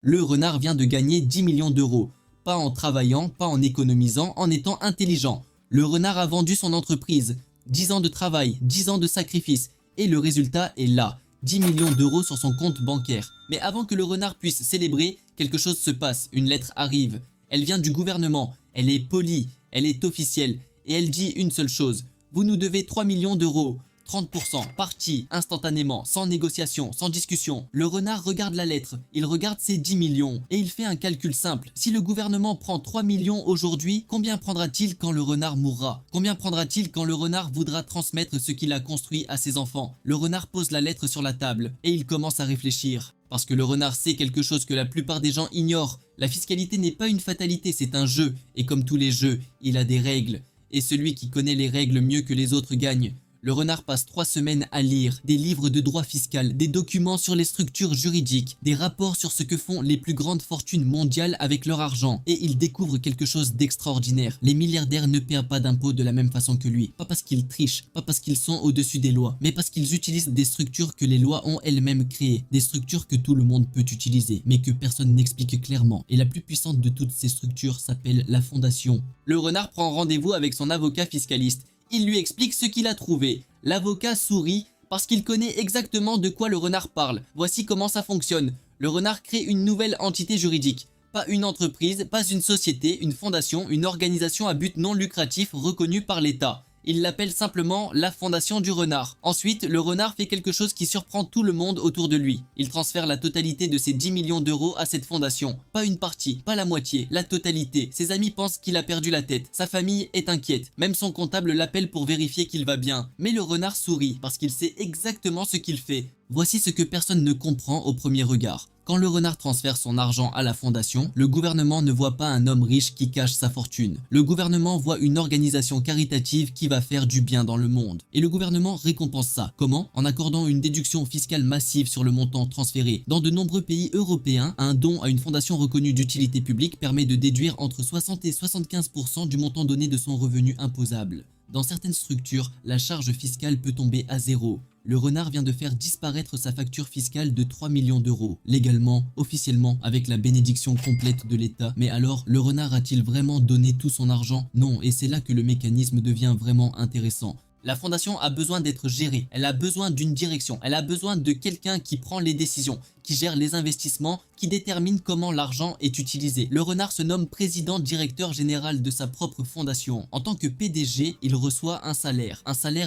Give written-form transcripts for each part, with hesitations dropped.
Le renard vient de gagner 10 millions d'euros. Pas en travaillant, pas en économisant, en étant intelligent. Le renard a vendu son entreprise. 10 ans de travail, 10 ans de sacrifice. Et le résultat est là. 10 millions d'euros sur son compte bancaire. Mais avant que le renard puisse célébrer, quelque chose se passe. Une lettre arrive. Elle vient du gouvernement. Elle est polie. Elle est officielle. Et elle dit une seule chose. Vous nous devez 3 millions d'euros. 30%, parti, instantanément, sans négociation, sans discussion. Le renard regarde la lettre, il regarde ses 10 millions et il fait un calcul simple. Si le gouvernement prend 3 millions aujourd'hui, combien prendra-t-il quand le renard mourra? Combien prendra-t-il quand le renard voudra transmettre ce qu'il a construit à ses enfants? Le renard pose la lettre sur la table et il commence à réfléchir. Parce que le renard sait quelque chose que la plupart des gens ignorent. La fiscalité n'est pas une fatalité, c'est un jeu. Et comme tous les jeux, il a des règles. Et celui qui connaît les règles mieux que les autres gagne. Le renard passe 3 semaines à lire des livres de droit fiscal, des documents sur les structures juridiques, des rapports sur ce que font les plus grandes fortunes mondiales avec leur argent. Et il découvre quelque chose d'extraordinaire. Les milliardaires ne paient pas d'impôts de la même façon que lui. Pas parce qu'ils trichent, pas parce qu'ils sont au-dessus des lois, mais parce qu'ils utilisent des structures que les lois ont elles-mêmes créées. Des structures que tout le monde peut utiliser, mais que personne n'explique clairement. Et la plus puissante de toutes ces structures s'appelle la fondation. Le renard prend rendez-vous avec son avocat fiscaliste. Il lui explique ce qu'il a trouvé. L'avocat sourit parce qu'il connaît exactement de quoi le renard parle. Voici comment ça fonctionne. Le renard crée une nouvelle entité juridique. Pas une entreprise, pas une société, une fondation, une organisation à but non lucratif reconnue par l'État. Il l'appelle simplement la fondation du renard. Ensuite, le renard fait quelque chose qui surprend tout le monde autour de lui. Il transfère la totalité de ses 10 millions d'euros à cette fondation. Pas une partie, pas la moitié, la totalité. Ses amis pensent qu'il a perdu la tête. Sa famille est inquiète. Même son comptable l'appelle pour vérifier qu'il va bien. Mais le renard sourit parce qu'il sait exactement ce qu'il fait. Voici ce que personne ne comprend au premier regard. Quand le renard transfère son argent à la fondation, le gouvernement ne voit pas un homme riche qui cache sa fortune. Le gouvernement voit une organisation caritative qui va faire du bien dans le monde. Et le gouvernement récompense ça. Comment? En accordant une déduction fiscale massive sur le montant transféré. Dans de nombreux pays européens, un don à une fondation reconnue d'utilité publique permet de déduire entre 60 et 75% du montant donné de son revenu imposable. Dans certaines structures, la charge fiscale peut tomber à zéro. Le renard vient de faire disparaître sa facture fiscale de 3 millions d'euros, légalement, officiellement, avec la bénédiction complète de l'État. Mais alors, le renard a-t-il vraiment donné tout son argent? Non, et c'est là que le mécanisme devient vraiment intéressant. La fondation a besoin d'être gérée, elle a besoin d'une direction, elle a besoin de quelqu'un qui prend les décisions, qui gère les investissements, qui détermine comment l'argent est utilisé. Le renard se nomme président directeur général de sa propre fondation. En tant que PDG, il reçoit un salaire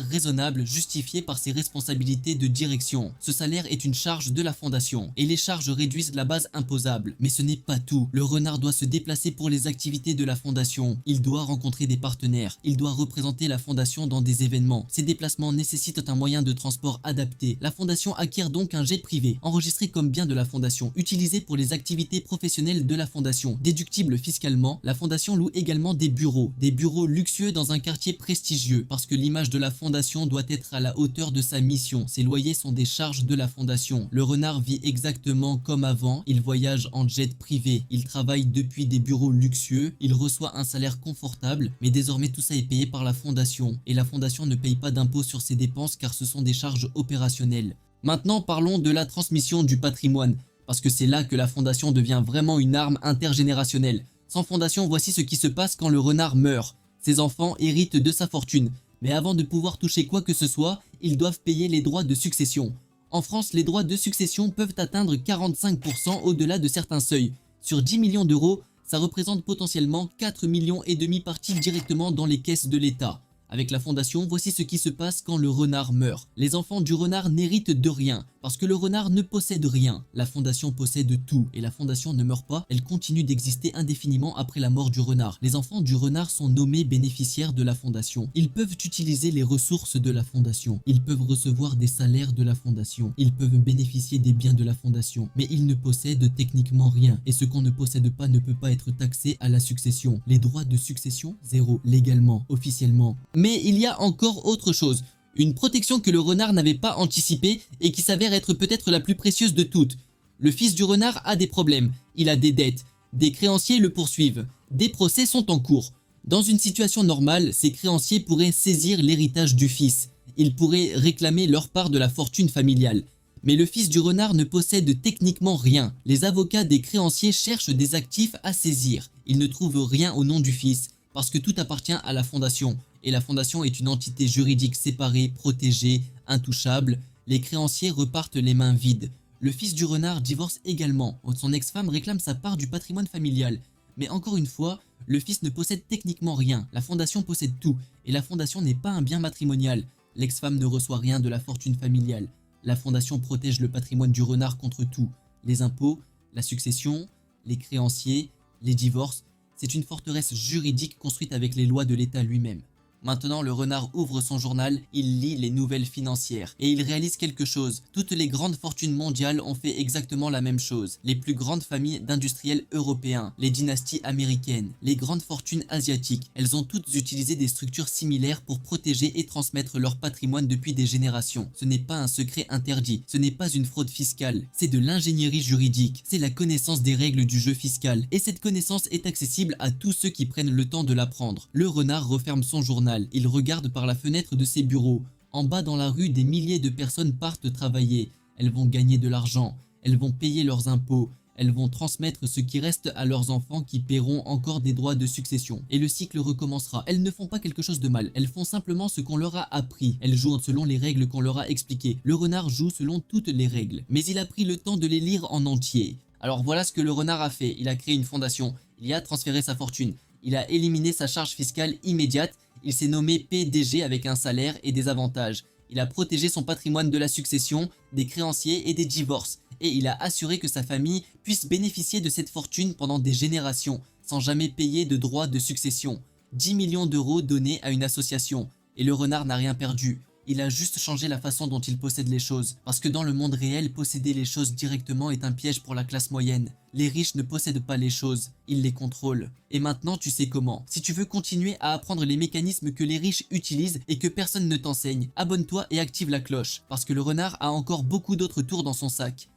raisonnable justifié par ses responsabilités de direction. Ce salaire est une charge de la fondation et les charges réduisent la base imposable. Mais ce n'est pas tout. Le renard doit se déplacer pour les activités de la fondation. Il doit rencontrer des partenaires. Il doit représenter la fondation dans des événements. Ces déplacements nécessitent un moyen de transport adapté. La fondation acquiert donc un jet privé, enregistré comme bien de la fondation, utilisé pour les activités professionnelles de la fondation. Déductible fiscalement, la fondation loue également des bureaux luxueux dans un quartier prestigieux, parce que l'image de la fondation doit être à la hauteur de sa mission. Ses loyers sont des charges de la fondation. Le renard vit exactement comme avant, il voyage en jet privé, il travaille depuis des bureaux luxueux, il reçoit un salaire confortable, mais désormais tout ça est payé par la fondation, et la fondation ne paye pas d'impôt sur ses dépenses car ce sont des charges opérationnelles. Maintenant parlons de la transmission du patrimoine, parce que c'est là que la fondation devient vraiment une arme intergénérationnelle. Sans fondation, voici ce qui se passe quand le renard meurt. Ses enfants héritent de sa fortune, mais avant de pouvoir toucher quoi que ce soit, ils doivent payer les droits de succession. En France, les droits de succession peuvent atteindre 45% au-delà de certains seuils. Sur 10 millions d'euros, ça représente potentiellement 4,5 millions partis directement dans les caisses de l'État. Avec la fondation, voici ce qui se passe quand le renard meurt. Les enfants du renard n'héritent de rien, parce que le renard ne possède rien. La fondation possède tout, et la fondation ne meurt pas, elle continue d'exister indéfiniment après la mort du renard. Les enfants du renard sont nommés bénéficiaires de la fondation. Ils peuvent utiliser les ressources de la fondation. Ils peuvent recevoir des salaires de la fondation. Ils peuvent bénéficier des biens de la fondation. Mais ils ne possèdent techniquement rien, et ce qu'on ne possède pas ne peut pas être taxé à la succession. Les droits de succession, zéro, légalement, officiellement. Mais il y a encore autre chose, une protection que le renard n'avait pas anticipée et qui s'avère être peut-être la plus précieuse de toutes. Le fils du renard a des problèmes, il a des dettes, des créanciers le poursuivent, des procès sont en cours. Dans une situation normale, ces créanciers pourraient saisir l'héritage du fils, ils pourraient réclamer leur part de la fortune familiale. Mais le fils du renard ne possède techniquement rien. Les avocats des créanciers cherchent des actifs à saisir. Ils ne trouvent rien au nom du fils, parce que tout appartient à la fondation. Et la fondation est une entité juridique séparée, protégée, intouchable. Les créanciers repartent les mains vides. Le fils du renard divorce également. Son ex-femme réclame sa part du patrimoine familial. Mais encore une fois, le fils ne possède techniquement rien. La fondation possède tout. Et la fondation n'est pas un bien matrimonial. L'ex-femme ne reçoit rien de la fortune familiale. La fondation protège le patrimoine du renard contre tout. Les impôts, la succession, les créanciers, les divorces. C'est une forteresse juridique construite avec les lois de l'État lui-même. Maintenant, le renard ouvre son journal, il lit les nouvelles financières et il réalise quelque chose. Toutes les grandes fortunes mondiales ont fait exactement la même chose. Les plus grandes familles d'industriels européens, les dynasties américaines, les grandes fortunes asiatiques, elles ont toutes utilisé des structures similaires pour protéger et transmettre leur patrimoine depuis des générations. Ce n'est pas un secret interdit, ce n'est pas une fraude fiscale, c'est de l'ingénierie juridique, c'est la connaissance des règles du jeu fiscal. Et cette connaissance est accessible à tous ceux qui prennent le temps de l'apprendre. Le renard referme son journal. Il regarde par la fenêtre de ses bureaux. En bas dans la rue, des milliers de personnes partent travailler. Elles vont gagner de l'argent. Elles vont payer leurs impôts. Elles vont transmettre ce qui reste à leurs enfants qui paieront encore des droits de succession. Et le cycle recommencera. Elles ne font pas quelque chose de mal. Elles font simplement ce qu'on leur a appris. Elles jouent selon les règles qu'on leur a expliquées. Le renard joue selon toutes les règles. Mais il a pris le temps de les lire en entier. Alors voilà ce que le renard a fait. Il a créé une fondation. Il a transféré sa fortune. Il a éliminé sa charge fiscale immédiate. Il s'est nommé PDG avec un salaire et des avantages. Il a protégé son patrimoine de la succession, des créanciers et des divorces. Et il a assuré que sa famille puisse bénéficier de cette fortune pendant des générations, sans jamais payer de droits de succession. 10 millions d'euros donnés à une association. Et le renard n'a rien perdu. Il a juste changé la façon dont il possède les choses. Parce que dans le monde réel, posséder les choses directement est un piège pour la classe moyenne. Les riches ne possèdent pas les choses, ils les contrôlent. Et maintenant, tu sais comment. Si tu veux continuer à apprendre les mécanismes que les riches utilisent et que personne ne t'enseigne, abonne-toi et active la cloche. Parce que le renard a encore beaucoup d'autres tours dans son sac.